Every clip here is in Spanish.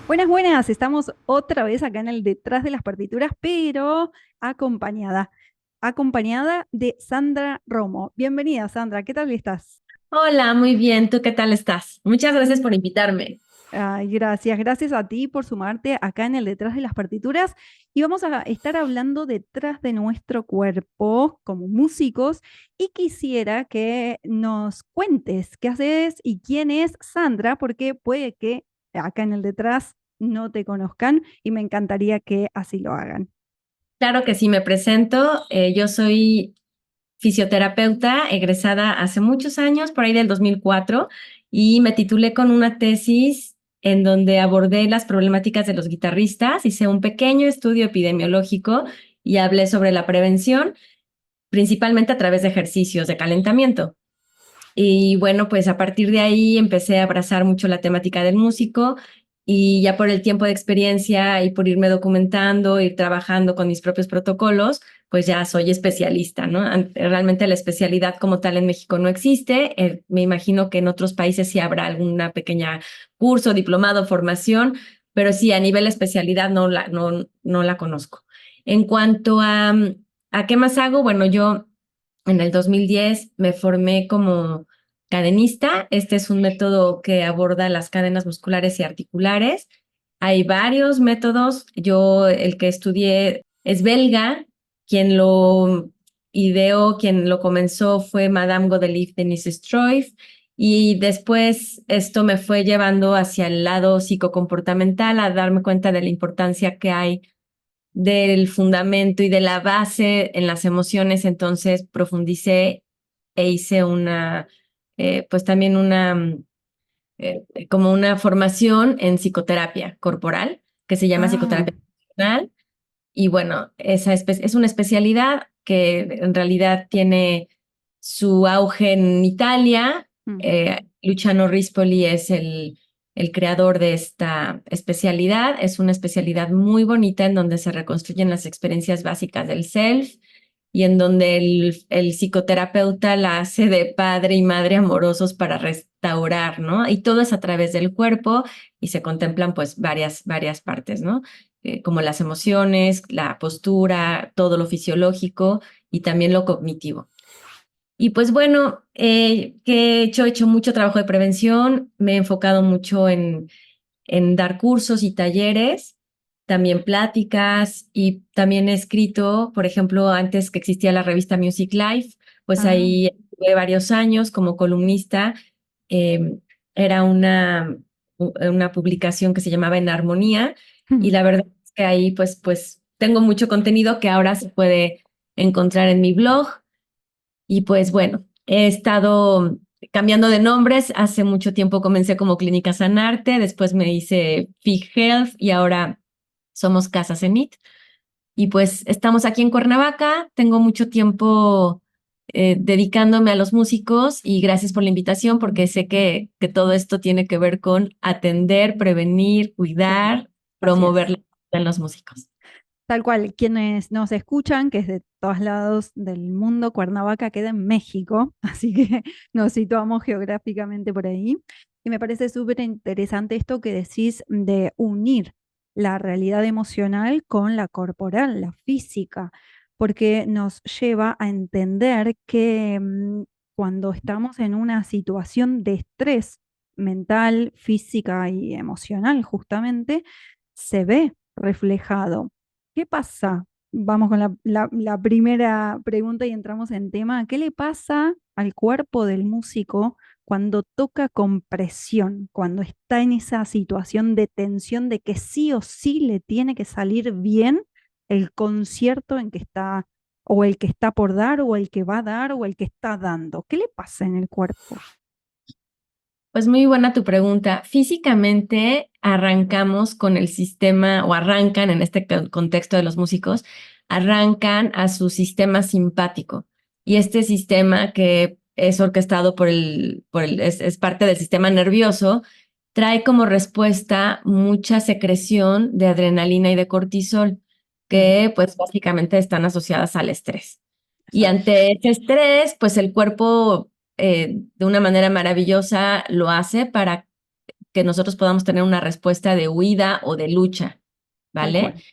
Buenas, buenas, estamos otra vez acá en el detrás de las partituras, pero acompañada, acompañada de Sandra Romo. Bienvenida, Sandra, ¿qué tal estás? Hola, muy bien. ¿Tú qué tal estás? Muchas gracias por invitarme. Ay, gracias, gracias a ti por sumarte acá en el detrás de las partituras y vamos a estar hablando detrás de nuestro cuerpo como músicos y quisiera que nos cuentes qué haces y quién es Sandra, porque puede que acá en el detrás no te conozcan y me encantaría que así lo hagan. Claro que sí, me presento. Yo soy fisioterapeuta egresada hace muchos años, por ahí del 2004, y me titulé con una tesis en donde abordé las problemáticas de los guitarristas. Hice un pequeño estudio epidemiológico y hablé sobre la prevención, principalmente a través de ejercicios de calentamiento. Y bueno, pues a partir de ahí empecé a abrazar mucho la temática del músico y ya por el tiempo de experiencia y por irme documentando, ir trabajando con mis propios protocolos, pues ya soy especialista, ¿no? Realmente la especialidad como tal en México no existe. Me imagino que en otros países sí habrá alguna pequeña curso, diplomado, formación, pero sí a nivel especialidad no la conozco. En cuanto a qué más hago, bueno, yo en el 2010 me formé como cadenista. Este es un método que aborda las cadenas musculares y articulares. Hay varios métodos. Yo el que estudié es belga. Quien lo ideó, quien lo comenzó fue Madame Godelieve de Nissestrooiff. Y después esto me fue llevando hacia el lado psicocomportamental, a darme cuenta de la importancia que hay del fundamento y de la base en las emociones. Entonces profundicé e hice pues también como una formación en psicoterapia corporal, que se llama Ah, psicoterapia funcional. Y bueno, es una especialidad que en realidad tiene su auge en Italia. ujú. Luciano Rispoli es el creador de esta especialidad. Es una especialidad muy bonita en donde se reconstruyen las experiencias básicas del self y en donde el psicoterapeuta la hace de padre y madre amorosos para restaurar, ¿no? Y todo es a través del cuerpo y se contemplan pues varias partes, ¿no? Como las emociones, la postura, todo lo fisiológico y también lo cognitivo. Y pues bueno, que he hecho mucho trabajo de prevención, me he enfocado mucho en dar cursos y talleres, también pláticas y también he escrito, por ejemplo, antes que existía la revista Music Life, pues Ah, ahí estuve varios años como columnista. eh, Era una publicación que se llamaba En Armonía y la verdad es que ahí pues tengo mucho contenido que ahora se puede encontrar en mi blog. Y pues bueno, he estado cambiando de nombres. Hace mucho tiempo comencé como Clínica Sanarte, después me hice Fig Health y ahora somos Casa Zenit. Y pues estamos aquí en Cuernavaca. Tengo mucho tiempo dedicándome a los músicos y gracias por la invitación porque sé que todo esto tiene que ver con atender, prevenir, sí, cuidar, así promover es. la salud en los músicos. Tal cual, quienes nos escuchan, que es de todos lados del mundo, Cuernavaca queda en México, así que nos situamos geográficamente por ahí. Y me parece súper interesante esto que decís de unir la realidad emocional con la corporal, la física, porque nos lleva a entender que cuando estamos en una situación de estrés mental, física y emocional, justamente, se ve reflejado. ¿Qué pasa? Vamos con la primera pregunta y entramos en tema. ¿Qué le pasa al cuerpo del músico cuando toca con presión, cuando está en esa situación de tensión de que sí o sí le tiene que salir bien el concierto en que está, o el que está por dar, o el que va a dar, o el que está dando? ¿Qué le pasa en el cuerpo? Pues muy buena tu pregunta. Físicamente arrancamos con el sistema, o arrancan en este contexto de los músicos, arrancan a su sistema simpático. Y este sistema que es orquestado es parte del sistema nervioso, trae como respuesta mucha secreción de adrenalina y de cortisol, Mm, que pues básicamente están asociadas al estrés. Y exacto. ante ese estrés, pues el cuerpo de una manera maravillosa lo hace para que nosotros podamos tener una respuesta de huida o de lucha, tal ¿vale? cual.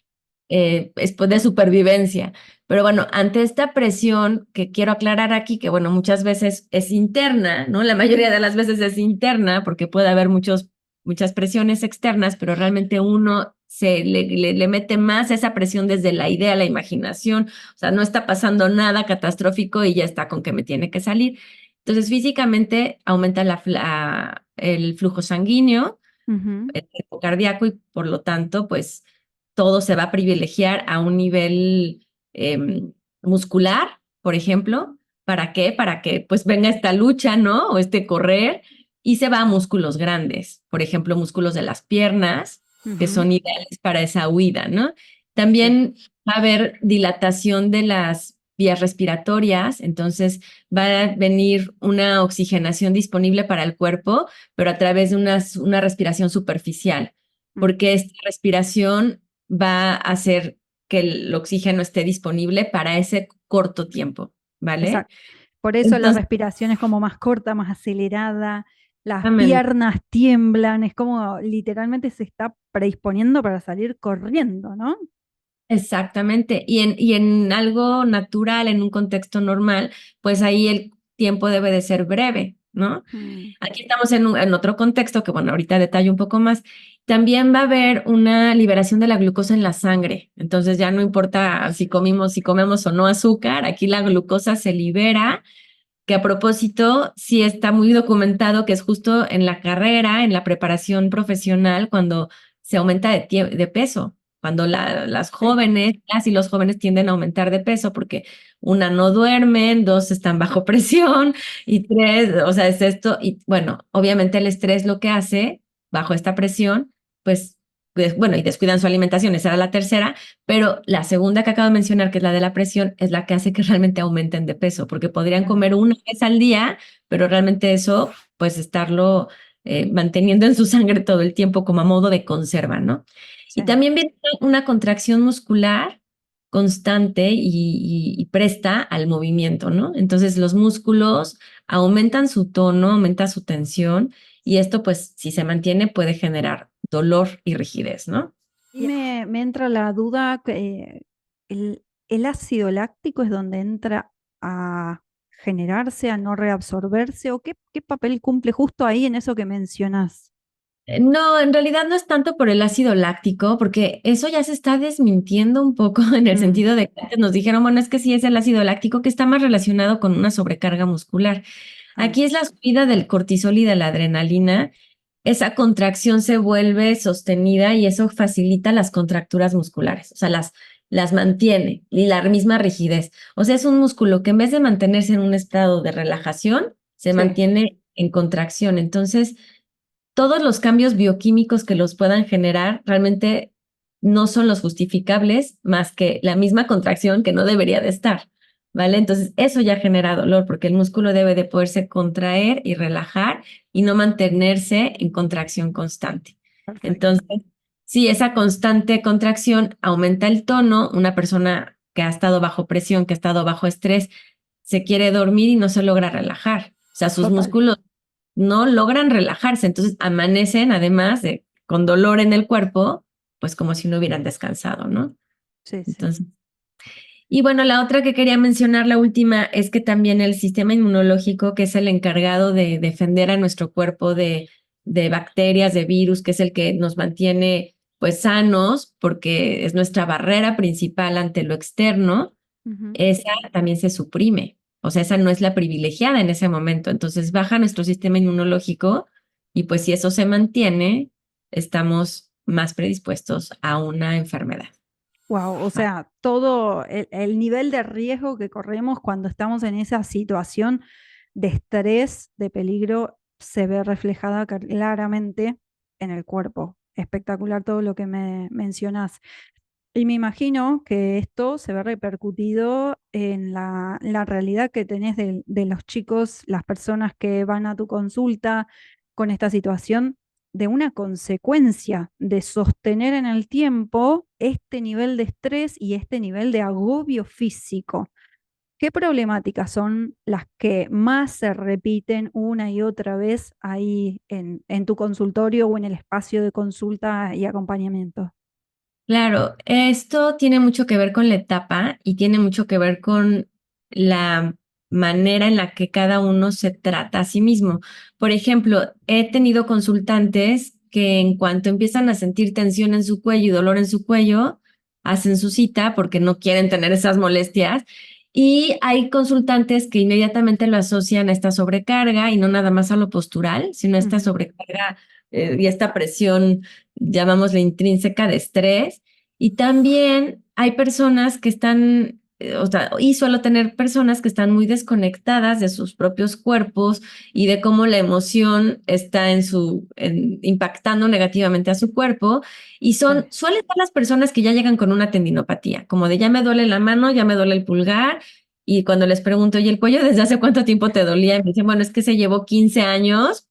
Es pues, de supervivencia. Pero bueno, ante esta presión que quiero aclarar aquí, que bueno, muchas veces es interna, ¿no? La mayoría de las veces es interna porque puede haber muchas presiones externas, pero realmente uno le mete más esa presión desde la idea, la imaginación, o sea, no está pasando nada catastrófico y ya está con que me tiene que salir. Entonces, físicamente aumenta el flujo sanguíneo, Ujú, el ritmo cardíaco y por lo tanto, pues todo se va a privilegiar a un nivel muscular, por ejemplo. ¿Para qué? Para que pues venga esta lucha, ¿no? O este correr y se va a músculos grandes, por ejemplo, músculos de las piernas, que ujú, son ideales para esa huida, ¿no? sí, También va a haber dilatación de las vías respiratorias, entonces va a venir una oxigenación disponible para el cuerpo, pero a través de una respiración superficial, mm, porque esta respiración va a hacer que el oxígeno esté disponible para ese corto tiempo, ¿vale? exacto. Por eso la Entonces, respiración es como más corta, más acelerada, las exactamente, piernas tiemblan, es como literalmente se está predisponiendo para salir corriendo, ¿no? exactamente. Y en algo natural, en un contexto normal, pues ahí el tiempo debe de ser breve, ¿no? Mm, Aquí estamos en otro contexto que, bueno, ahorita detallo un poco más. También va a haber una liberación de la glucosa en la sangre. Entonces ya no importa si comemos o no azúcar, aquí la glucosa se libera, que a propósito sí está muy documentado que es justo en la carrera, en la preparación profesional, cuando se aumenta de peso, cuando las sí, jóvenes, las y los jóvenes tienden a aumentar de peso porque una no duermen, dos están bajo presión y tres, o sea, es esto. Y bueno, obviamente el estrés lo que hace bajo esta presión, pues, bueno, y descuidan su alimentación, esa era la tercera, pero la segunda que acabo de mencionar, que es la de la presión, es la que hace que realmente aumenten de peso, porque podrían claro, comer una vez al día, pero realmente eso, pues estarlo manteniendo en su sangre todo el tiempo como a modo de conserva, ¿no? sí. Y también viene una contracción muscular constante y presta al movimiento, ¿no? Entonces los músculos aumentan su tono, aumenta su tensión y esto, pues, si se mantiene, puede generar dolor y rigidez, ¿no? Y me entra la duda, el, el ácido láctico es donde entra a generarse, a no reabsorberse, o qué papel cumple justo ahí en eso que mencionas. No, en realidad no es tanto por el ácido láctico, porque eso ya se está desmintiendo un poco en el Mm, sentido de que antes nos dijeron, bueno, es que sí es el ácido láctico que está más relacionado con una sobrecarga muscular. ah, Aquí es la subida del cortisol y de la adrenalina. Esa contracción se vuelve sostenida y eso facilita las contracturas musculares, o sea, las mantiene y la misma rigidez. O sea, es un músculo que en vez de mantenerse en un estado de relajación, se sí, mantiene en contracción. Entonces, todos los cambios bioquímicos que los puedan generar realmente no son los justificables más que la misma contracción que no debería de estar, ¿vale? Entonces, eso ya genera dolor porque el músculo debe de poderse contraer y relajar y no mantenerse en contracción constante. perfecto. Entonces, si esa constante contracción aumenta el tono, una persona que ha estado bajo presión, que ha estado bajo estrés, se quiere dormir y no se logra relajar. O sea, sus Total. músculos no logran relajarse, entonces amanecen además de con dolor en el cuerpo, pues como si no hubieran descansado, ¿no? Sí, sí. Entonces, y bueno, la otra que quería mencionar, la última, es que también el sistema inmunológico, que es el encargado de defender a nuestro cuerpo de bacterias, de virus, que es el que nos mantiene pues sanos, porque es nuestra barrera principal ante lo externo, Ujú. esa también se suprime. O sea, esa no es la privilegiada en ese momento. Entonces baja nuestro sistema inmunológico y pues si eso se mantiene, estamos más predispuestos a una enfermedad. Wow, o Ah, sea, todo el nivel de riesgo que corremos cuando estamos en esa situación de estrés, de peligro, se ve reflejada claramente en el cuerpo. Espectacular todo lo que me mencionas. Y me imagino que esto se ve repercutido en la realidad que tenés de los chicos, las personas que van a tu consulta con esta situación, de una consecuencia de sostener en el tiempo este nivel de estrés y este nivel de agobio físico. ¿Qué problemáticas son las que más se repiten una y otra vez ahí en tu consultorio o en el espacio de consulta y acompañamiento? Claro, esto tiene mucho que ver con la etapa y tiene mucho que ver con la manera en la que cada uno se trata a sí mismo. Por ejemplo, he tenido consultantes que en cuanto empiezan a sentir tensión en su cuello y dolor en su cuello, hacen su cita porque no quieren tener esas molestias. Y hay consultantes que inmediatamente lo asocian a esta sobrecarga y no nada más a lo postural, sino a esta Ujú. sobrecarga y esta presión, llamámosle intrínseca de estrés. Y también hay personas que están, o sea, y suelo tener personas que están muy desconectadas de sus propios cuerpos y de cómo la emoción está impactando negativamente a su cuerpo. Y Sí. suelen ser las personas que ya llegan con una tendinopatía, como de ya me duele la mano, ya me duele el pulgar. Y cuando les pregunto, ¿y el cuello desde hace cuánto tiempo te dolía? Y me dicen, bueno, es que se llevó 15 años,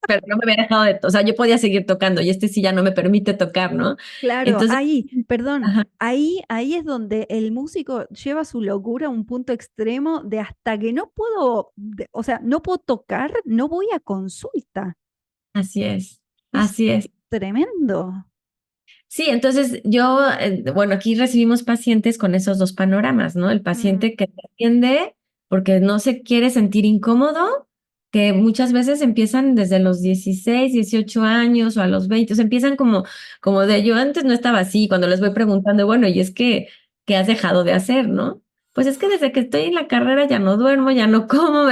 pero no me había dejado o sea, yo podía seguir tocando y este sí ya no me permite tocar, ¿no? Claro, Entonces, ahí, perdón, ajá, ahí es donde el músico lleva su locura a un punto extremo de hasta que no puedo, o sea, no puedo tocar, no voy a consulta. así es, Es así es. tremendo. Sí, entonces yo, bueno, aquí recibimos pacientes con esos dos panoramas, ¿no? El Mm, paciente que te atiende porque no se quiere sentir incómodo, que muchas veces empiezan desde los 16, 18 años o a los 20, o sea, empiezan como de yo antes no estaba así, cuando les voy preguntando, bueno, y es que, ¿qué has dejado de hacer, no? Pues es que desde que estoy en la carrera ya no duermo, ya no como,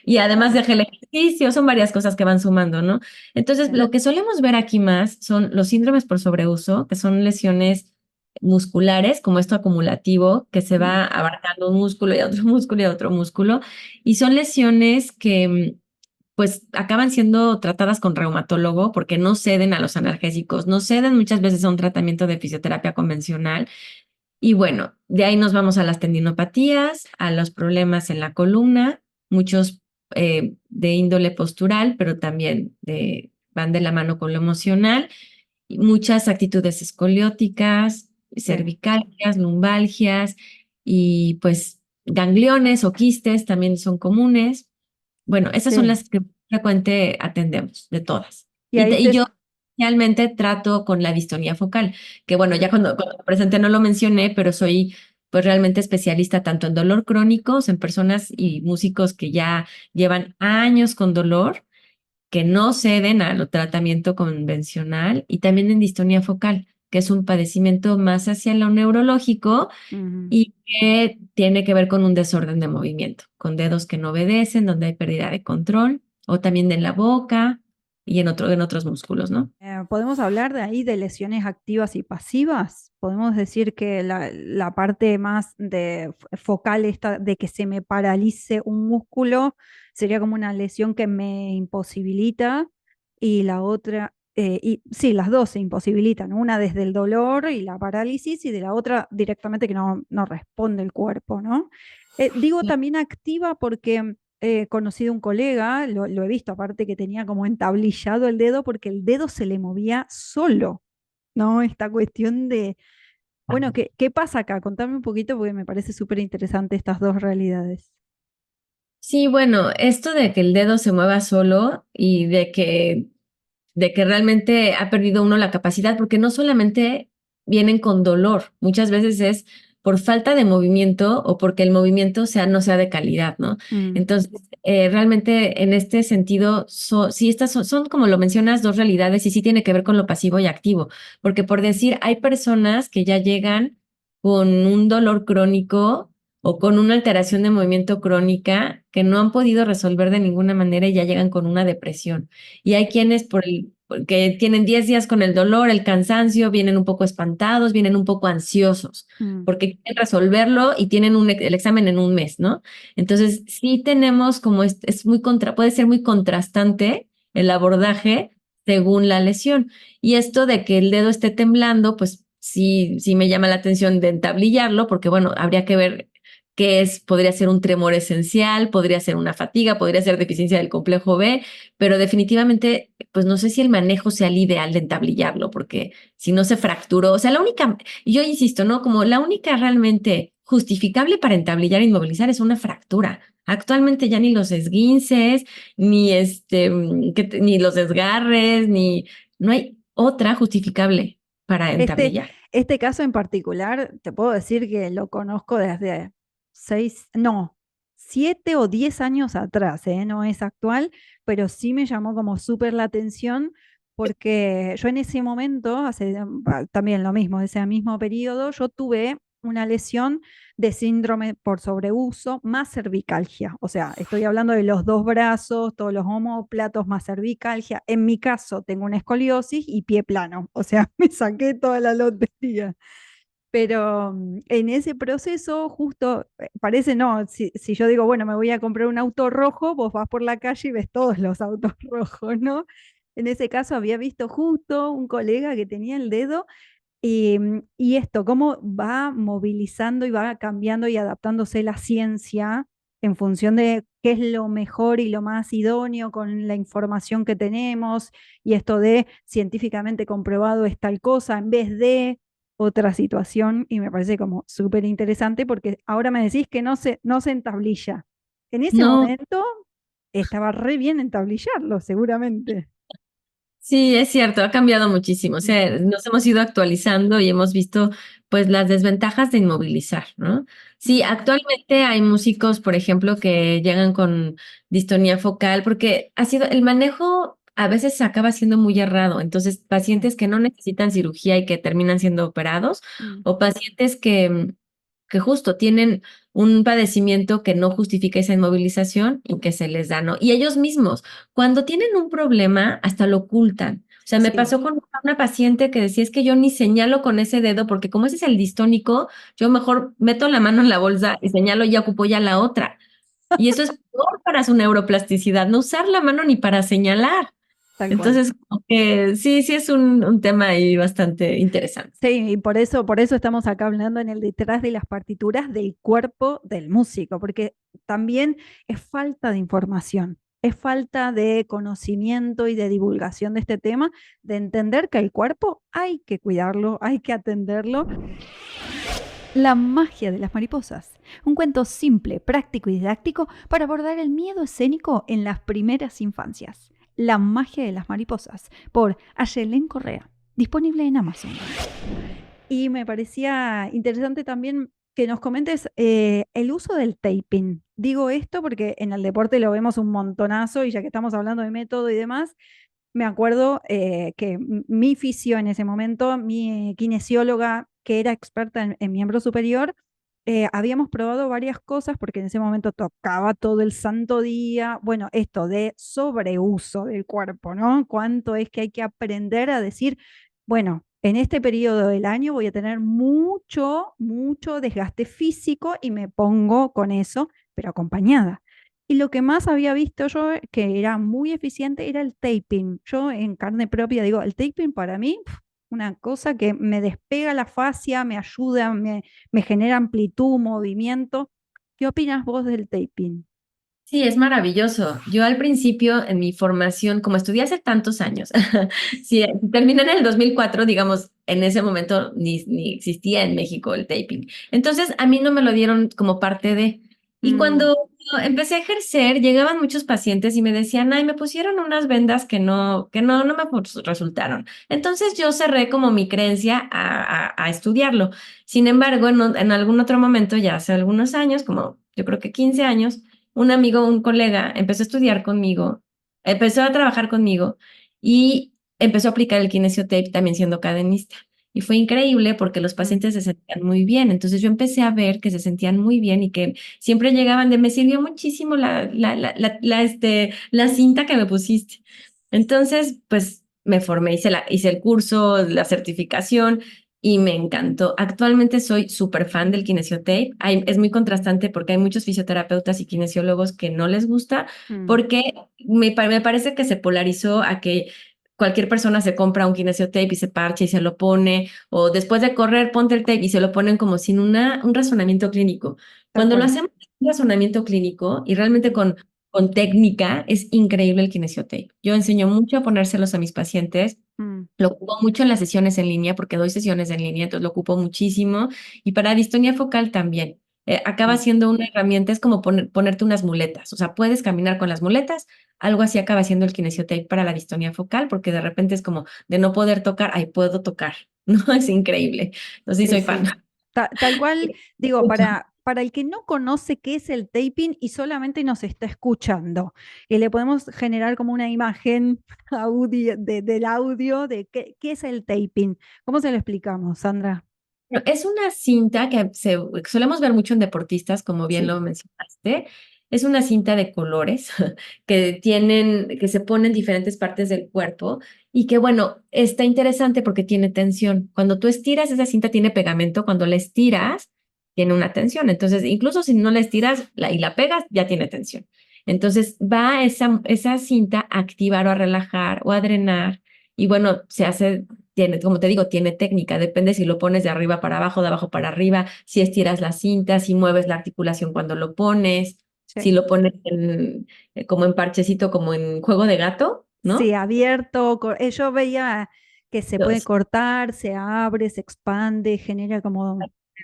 y además ah, dejé el ejercicio, son varias cosas que van sumando, ¿no? Entonces, sí, lo que solemos ver aquí más son los síndromes por sobreuso, que son lesiones musculares, como esto acumulativo, que se mm, va abarcando un músculo y a otro músculo y a otro músculo, y son lesiones que pues acaban siendo tratadas con reumatólogo porque no ceden a los analgésicos, no ceden muchas veces a un tratamiento de fisioterapia convencional. Y bueno, de ahí nos vamos a las tendinopatías, a los problemas en la columna, muchos de índole postural, pero también van de la mano con lo emocional, y muchas actitudes escolióticas, sí, cervicalgias, lumbalgias y pues gangliones o quistes también son comunes. Bueno, esas son sí. las que frecuente atendemos de todas. Y ahí Y te, yo realmente trato con la distonía focal, que bueno, ya cuando presenté no lo mencioné, pero soy pues realmente especialista tanto en dolor crónico, en personas y músicos que ya llevan años con dolor, que no ceden al tratamiento convencional, y también en distonía focal, que es un padecimiento más hacia lo neurológico ujú. y que tiene que ver con un desorden de movimiento, con dedos que no obedecen, donde hay pérdida de control, o también en la boca y en otros músculos, ¿no? ¿Podemos hablar de ahí de lesiones activas y pasivas? Podemos decir que la parte más focal esta de que se me paralice un músculo sería como una lesión que me imposibilita y la otra, y sí, las dos se imposibilitan, una desde el dolor y la parálisis y de la otra directamente que no responde el cuerpo, ¿no? Digo también activa porque he conocido un colega, lo he visto, aparte que tenía como entablillado el dedo porque el dedo se le movía solo, ¿no? Esta cuestión de, bueno, ¿qué pasa acá? Contame un poquito porque me parece súper interesante estas dos realidades. Sí, bueno, esto de que el dedo se mueva solo y de que realmente ha perdido uno la capacidad, porque no solamente vienen con dolor, muchas veces es por falta de movimiento o porque el movimiento no sea de calidad, ¿no? Mm, Entonces, realmente en este sentido, sí, estas son, como lo mencionas, dos realidades y sí tiene que ver con lo pasivo y activo, porque por decir, hay personas que ya llegan con un dolor crónico o con una alteración de movimiento crónica que no han podido resolver de ninguna manera y ya llegan con una depresión. Y hay quienes porque tienen 10 días con el dolor, el cansancio, vienen un poco espantados, vienen un poco ansiosos, mm, porque quieren resolverlo y tienen el examen en un mes, ¿no? Entonces, sí tenemos como es muy puede ser muy contrastante el abordaje según la lesión. Y esto de que el dedo esté temblando, pues sí me llama la atención de entablillarlo, porque bueno, habría que ver podría ser un tremor esencial, podría ser una fatiga, podría ser deficiencia del complejo B, pero definitivamente, pues no sé si el manejo sea el ideal de entablillarlo, porque si no se fracturó, o sea, yo insisto, ¿no? Como la única realmente justificable para entablillar e inmovilizar es una fractura. Actualmente ya ni los esguinces, ni ni los desgarres, no hay otra justificable para Este, entablillar. este caso en particular, te puedo decir que lo conozco desde 7 o 10 años atrás, ¿eh? No es actual, pero sí me llamó como súper la atención porque yo en ese momento, también lo mismo, ese mismo periodo, yo tuve una lesión de síndrome por sobreuso más cervicalgia. O sea, estoy hablando de los dos brazos, todos los omóplatos más cervicalgia. En mi caso, tengo una escoliosis y pie plano. O sea, me saqué toda la lotería. Pero en ese proceso, justo, parece no, si yo digo, bueno, me voy a comprar un auto rojo, vos vas por la calle y ves todos los autos rojos, ¿no? En ese caso había visto justo un colega que tenía el dedo y esto, cómo va movilizando y va cambiando y adaptándose la ciencia en función de qué es lo mejor y lo más idóneo con la información que tenemos, y esto de científicamente comprobado es tal cosa en vez de otra situación, y me parece como súper interesante porque ahora me decís que no se entablilla. En ese No. momento estaba re bien entablillarlo, seguramente. Sí, es cierto, ha cambiado muchísimo. O Mm, sea, nos hemos ido actualizando y hemos visto pues las desventajas de inmovilizar, ¿no? Sí, mm, actualmente hay músicos, por ejemplo, que llegan con distonía focal porque ha sido el manejo a veces acaba siendo muy errado. Entonces, sí. pacientes que no necesitan cirugía y que terminan siendo operados Mm, o pacientes que justo tienen un padecimiento que no justifica esa inmovilización y que se les da, ¿no? Y ellos mismos, cuando tienen un problema, hasta lo ocultan. O sea, me sí. pasó con una paciente que decía, es que yo ni señalo con ese dedo, porque como ese es el distónico, yo mejor meto la mano en la bolsa y señalo y ya ocupo ya la otra. Y eso es peor para su neuroplasticidad, no usar la mano ni para señalar. Tal cual. Entonces, como que sí, sí es un tema ahí bastante interesante. Sí, y por eso estamos acá hablando en el detrás de las partituras del cuerpo del músico, porque también es falta de información, es falta de conocimiento y de divulgación de este tema, de entender que el cuerpo hay que cuidarlo, hay que atenderlo. La magia de las mariposas, un cuento simple, práctico y didáctico para abordar el miedo escénico en las primeras infancias. La magia de las mariposas, por Ayelen Correa, disponible en Amazon. Y me parecía interesante también que nos comentes el uso del taping. Digo esto porque en el deporte lo vemos un montonazo y ya que estamos hablando de método y demás, me acuerdo que mi fisio en ese momento, mi kinesióloga que era experta en miembro superior, habíamos probado varias cosas porque en ese momento tocaba todo el santo día. Bueno, esto de sobreuso del cuerpo, ¿no? Cuánto es que hay que aprender a decir, bueno, en este periodo del año voy a tener mucho, mucho desgaste físico y me pongo con eso, pero acompañada. Y lo que más había visto yo que era muy eficiente era el taping. Yo en carne propia digo, el taping para mí, una cosa que me despega la fascia, me ayuda, me genera amplitud, movimiento. ¿Qué opinas vos del taping? Sí, es maravilloso. Yo al principio en mi formación, como estudié hace tantos años, sí, terminé en el 2004, digamos, en ese momento ni existía en México el taping. Entonces a mí no me lo dieron como parte de... Y Mm, cuando empecé a ejercer, llegaban muchos pacientes y me decían, ay, me pusieron unas vendas que no me resultaron. Entonces yo cerré como mi creencia a estudiarlo. Sin embargo, en algún otro momento, ya hace algunos años, como yo creo que 15 años, un amigo, un colega, empezó a estudiar conmigo, empezó a trabajar conmigo y empezó a aplicar el kinesiotape también siendo cadenista. Y fue increíble porque los mm, pacientes se sentían muy bien. Entonces yo empecé a ver que se sentían muy bien y que siempre llegaban de, me sirvió muchísimo la cinta que me pusiste. Entonces, pues me formé, hice el curso, la certificación y me encantó. Actualmente soy súper fan del kinesiotape. Es muy contrastante porque hay muchos fisioterapeutas y kinesiólogos que no les gusta mm, porque me parece que se polarizó a que cualquier persona se compra un kinesiotape y se parche y se lo pone, o después de correr ponte el tape y se lo ponen como sin un razonamiento clínico. tal Cuando lo cual. hacemos un razonamiento clínico y realmente Mm, con técnica, es increíble el kinesiotape. Yo enseño mucho a ponérselos a mis pacientes Mm, Lo ocupo mucho en las sesiones en línea porque doy sesiones en línea, entonces lo ocupo muchísimo. Y para distonía focal también. Acaba mm. siendo una herramienta, es como ponerte unas muletas. O sea, puedes caminar con las muletas. Algo así acaba siendo el kinesiotape para la distonía focal, porque de repente es como de no poder tocar, ahí puedo tocar. ¿No? Es increíble. Entonces sí Sí, soy fan. sí. Tal cual, digo, para el que no conoce qué es el taping y solamente nos está escuchando, y le podemos generar como una imagen del audio de qué es el taping. ¿Cómo se lo explicamos, Sandra? No, es una cinta que solemos ver mucho en deportistas, como bien Sí, lo mencionaste. Es una cinta de colores que se ponen en diferentes partes del cuerpo y que, bueno, está interesante porque tiene tensión. Cuando tú estiras, esa cinta tiene pegamento. Cuando la estiras, tiene una tensión. Entonces, incluso si no la estiras y la pegas, ya tiene tensión. Entonces, va esa cinta a activar o a relajar o a drenar. Y bueno, se hace tiene, como te digo, tiene técnica, depende si lo pones de arriba para abajo, de abajo para arriba, si estiras la cinta, si mueves la articulación cuando lo pones, si sí. lo pones como en parchecito, como en juego de gato, Sí, ¿no? abierto. Yo veía que se puede Entonces, cortar, se abre, se expande, genera como,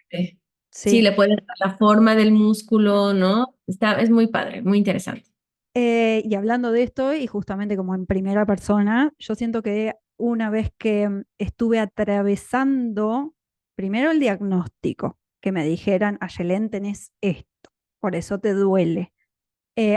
sí, sí. le puedes dar la forma del músculo, ¿no? Es muy padre, muy interesante. Y hablando de esto, y justamente como en primera persona, yo siento que una vez que estuve atravesando primero el diagnóstico, que me dijeran, Ayelén, tenés esto, por eso te duele.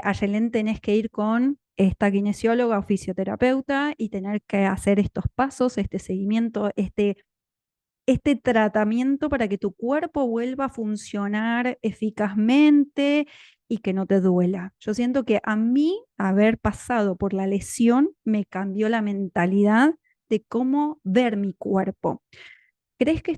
Ayelén, tenés que ir con esta kinesióloga o fisioterapeuta y tener que hacer estos pasos, este seguimiento, este tratamiento para que tu cuerpo vuelva a funcionar eficazmente y que no te duela. Yo siento que a mí haber pasado por la lesión me cambió la mentalidad de cómo ver mi cuerpo. ¿Crees que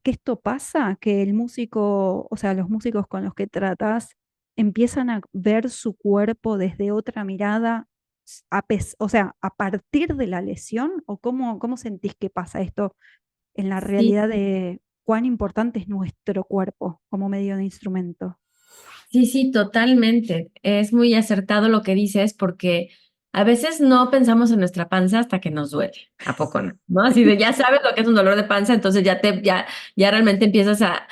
que esto pasa? Que el músico, o sea, los músicos con los que tratas empiezan a ver su cuerpo desde otra mirada, o sea, a partir de la lesión, o cómo sentís que pasa esto en la Sí, realidad de cuán importante es nuestro cuerpo como medio de instrumento? sí, sí, totalmente. Es muy acertado lo que dices porque a veces no pensamos en nuestra panza hasta que nos duele. ¿A poco no? ¿No? Así de ya sabes lo que es un dolor de panza, entonces ya realmente empiezas a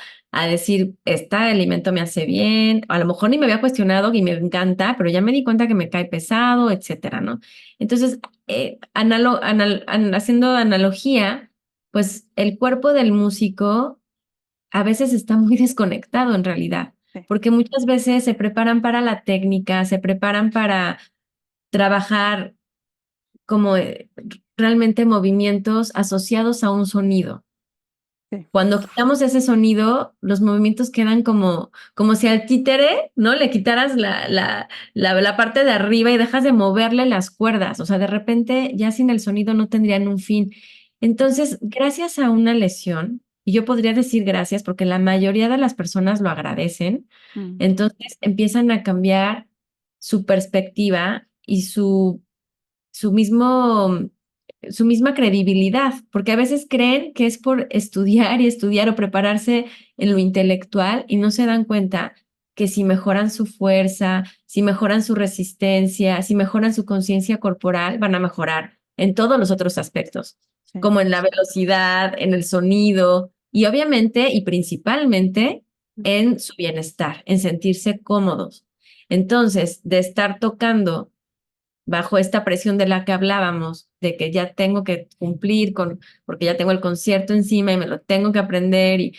decir, este alimento me hace bien. A lo mejor ni me había cuestionado y me encanta, pero ya me di cuenta que me cae pesado, etcétera, ¿no? Entonces, haciendo analogía, pues el cuerpo del músico a veces está muy desconectado en realidad, Sí, porque muchas veces se preparan para la técnica, se preparan para trabajar como realmente movimientos asociados a un sonido. sí, Cuando quitamos ese sonido, los movimientos quedan como si al títere, ¿no? Le quitaras la parte de arriba y dejas de moverle las cuerdas. O sea, de repente ya sin el sonido no tendrían un fin. Entonces, gracias a una lesión, y yo podría decir gracias porque la mayoría de las personas lo agradecen, mm, entonces empiezan a cambiar su perspectiva y su mismo, su misma credibilidad, porque a veces creen que es por estudiar y estudiar o prepararse en lo intelectual y no se dan cuenta que si mejoran su fuerza, si mejoran su resistencia, si mejoran su conciencia corporal, van a mejorar en todos los otros aspectos, sí, como en la velocidad, en el sonido y obviamente y principalmente mm, en su bienestar, en sentirse cómodos. Entonces, de estar tocando bajo esta presión de la que hablábamos, de que ya tengo que cumplir con, porque ya tengo el concierto encima y me lo tengo que aprender.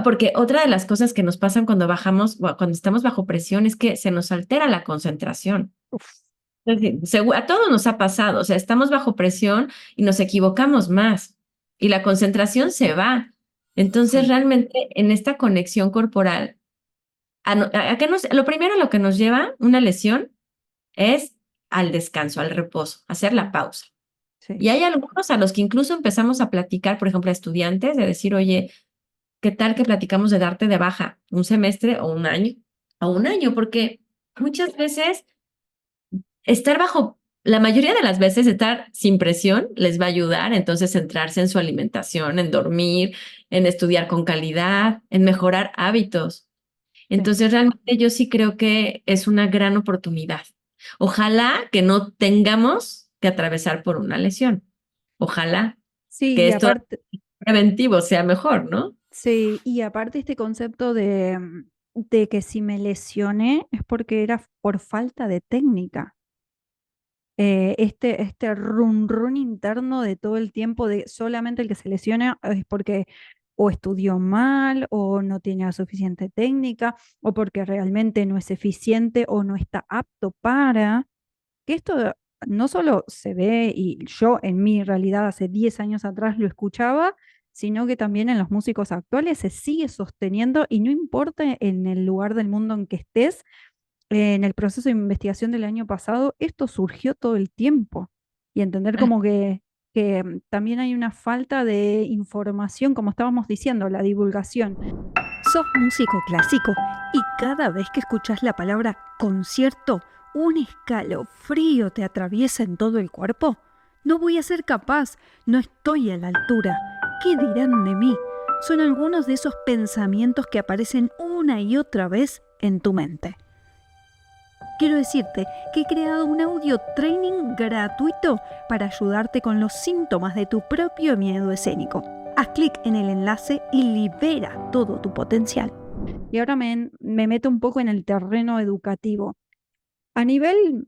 Porque otra de las cosas que nos pasan cuando bajamos, o cuando estamos bajo presión, es que se nos altera la concentración. uf, Es decir, a todos nos ha pasado, o sea, estamos bajo presión y nos equivocamos más y la concentración se va. Entonces, sí, realmente en esta conexión corporal, lo primero a lo que nos lleva una lesión es al descanso, al reposo, hacer la pausa. sí, Y hay algunos a los que incluso empezamos a platicar, por ejemplo, a estudiantes, de decir, oye, ¿qué tal que platicamos de darte de baja un semestre o un año? O un año, porque muchas veces estar bajo, la mayoría de las veces estar sin presión les va a ayudar, entonces centrarse en su alimentación, en dormir, en estudiar con calidad, en mejorar hábitos. sí. Entonces, realmente yo sí creo que es una gran oportunidad. Ojalá que no tengamos que atravesar por una lesión. Ojalá Sí, que y esto aparte, preventivo sea mejor, ¿no? sí, y aparte este concepto de que si me lesioné es porque era por falta de técnica. Este run run interno de todo el tiempo de solamente el que se lesiona es porque o estudió mal o no tiene la suficiente técnica o porque realmente no es eficiente o no está apto para, que esto no solo se ve y yo en mi realidad hace 10 años atrás lo escuchaba, sino que también en los músicos actuales se sigue sosteniendo y no importa en el lugar del mundo en que estés, en el proceso de investigación del año pasado, esto surgió todo el tiempo y entender Ah, como que también hay una falta de información, como estábamos diciendo, la divulgación. Sos músico clásico y cada vez que escuchas la palabra concierto, un escalofrío te atraviesa en todo el cuerpo. No voy a ser capaz, no estoy a la altura. ¿Qué dirán de mí? Son algunos de esos pensamientos que aparecen una y otra vez en tu mente. Quiero decirte que he creado un audio training gratuito para ayudarte con los síntomas de tu propio miedo escénico. Haz clic en el enlace y libera todo tu potencial. Y ahora me meto un poco en el terreno educativo. A nivel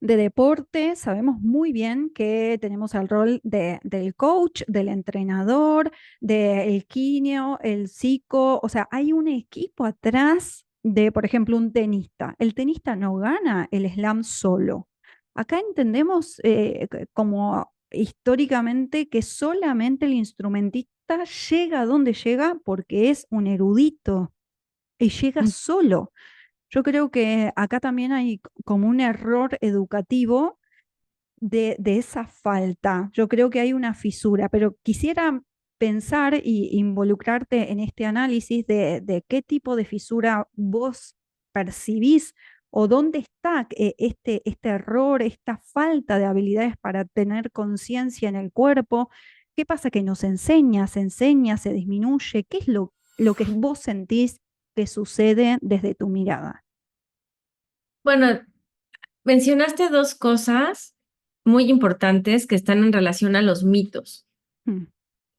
de deporte, sabemos muy bien que tenemos el rol del coach, del entrenador, del quinio, el psico, o sea, hay un equipo atrás de, por ejemplo, un tenista. El tenista no gana el slam solo. Acá entendemos como históricamente que solamente el instrumentista llega a donde llega porque es un erudito y llega mm. solo. Yo creo que acá también hay como un error educativo de esa falta. Yo creo que hay una fisura, pero quisiera pensar y involucrarte en este análisis de qué tipo de fisura vos percibís o dónde está este error, esta falta de habilidades para tener conciencia en el cuerpo. ¿Qué pasa que nos enseña, se disminuye? ¿Qué es lo que vos sentís que sucede desde tu mirada? Bueno, mencionaste dos cosas muy importantes que están en relación a los mitos, Mm,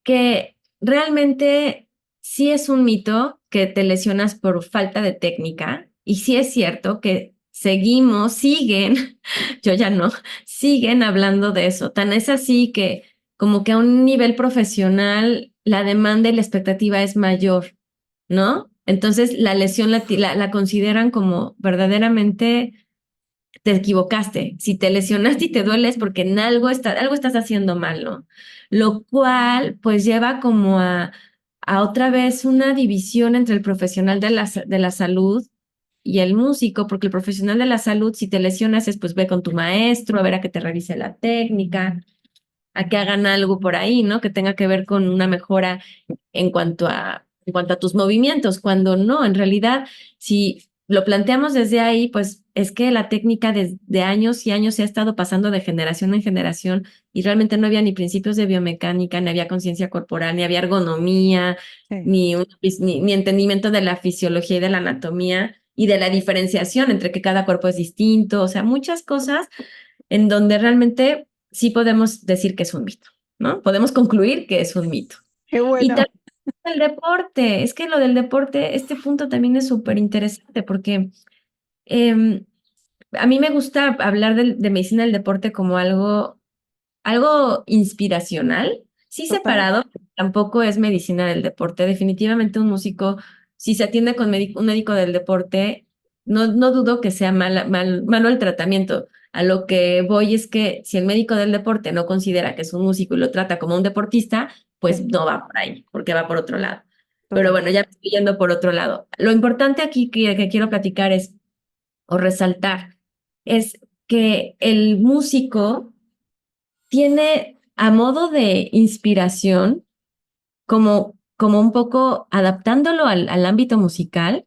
que realmente sí es un mito que te lesionas por falta de técnica y sí es cierto que siguen, yo ya no, siguen hablando de eso. Tan es así que como que a un nivel profesional la demanda y la expectativa es mayor, ¿no? Entonces la lesión la consideran como verdaderamente te equivocaste. Si te lesionaste y te duele es porque en algo estás haciendo mal, ¿no? Lo cual pues lleva como a otra vez una división entre el profesional de la salud y el músico, porque el profesional de la salud, si te lesionas, es pues ve con tu maestro a ver a que te revise la técnica, a que hagan algo por ahí, ¿no? Que tenga que ver con una mejora en cuanto a tus movimientos, cuando no, en realidad, si lo planteamos desde ahí, pues es que la técnica de años y años se ha estado pasando de generación en generación y realmente no había ni principios de biomecánica, ni había conciencia corporal, ni había ergonomía, sí. ni entendimiento de la fisiología y de la anatomía y de la diferenciación entre que cada cuerpo es distinto, o sea, muchas cosas en donde realmente sí podemos decir que es un mito, ¿no? Podemos concluir que es un mito. Qué Y bueno. también el deporte, es que lo del deporte, este punto también es súper interesante porque eh, a mí me gusta hablar de medicina del deporte como algo inspiracional, sí Total. separado, pero tampoco es medicina del deporte. Definitivamente un músico, si se atiende con un médico del deporte, no dudo que sea malo el tratamiento. A lo que voy es que si el médico del deporte no considera que es un músico y lo trata como un deportista, pues Sí, no va por ahí, porque va por otro lado. Pero total. bueno, ya me estoy yendo por otro lado. Lo importante aquí que quiero platicar es, o resaltar, es que el músico tiene a modo de inspiración, como un poco adaptándolo al ámbito musical,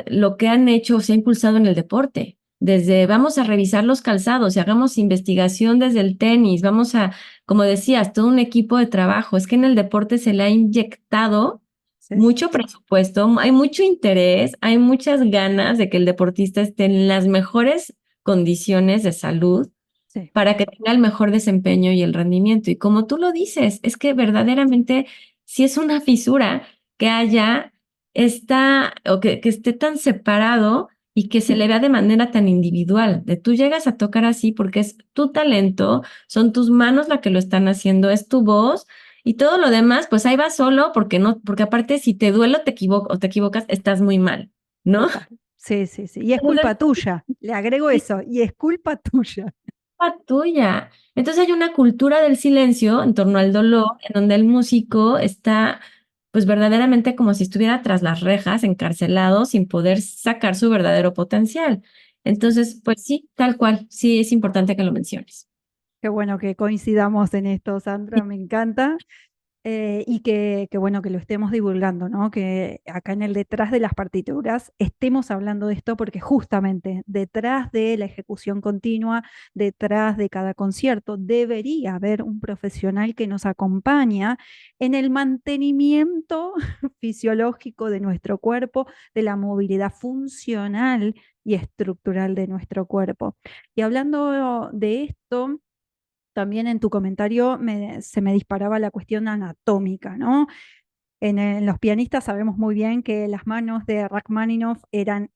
lo que han hecho o se ha impulsado en el deporte. Desde vamos a revisar los calzados y hagamos investigación desde el tenis, vamos a, como decías, todo un equipo de trabajo. Es que en el deporte se le ha inyectado Sí, mucho presupuesto, hay mucho interés, hay muchas ganas de que el deportista esté en las mejores condiciones de salud Sí. para que tenga el mejor desempeño y el rendimiento. Y como tú lo dices, es que verdaderamente si es una fisura que haya o que esté tan separado y que se le vea de manera tan individual. De tú llegas a tocar así porque es tu talento, son tus manos las que lo están haciendo, es tu voz. Y todo lo demás, pues ahí va solo, porque no, porque aparte, si te duele o te equivocas, estás muy mal, ¿no? Total. Sí, sí, sí. Y es Entonces, culpa tuya. Le agrego eso. Y es culpa tuya. culpa tuya. Entonces hay una cultura del silencio en torno al dolor, en donde el músico está, pues verdaderamente como si estuviera tras las rejas, encarcelado, sin poder sacar su verdadero potencial. Entonces, pues sí, tal cual, sí es importante que lo menciones. Qué bueno que coincidamos en esto, Sandra. Me encanta. Y que bueno que lo estemos divulgando, ¿no? Que acá en el detrás de las partituras estemos hablando de esto porque justamente detrás de la ejecución continua, detrás de cada concierto, debería haber un profesional que nos acompaña en el mantenimiento fisiológico de nuestro cuerpo, de la movilidad funcional y estructural de nuestro cuerpo. Y hablando de esto, también en tu comentario se me disparaba la cuestión anatómica, ¿no? En los pianistas sabemos muy bien que las manos de Rachmaninoff eran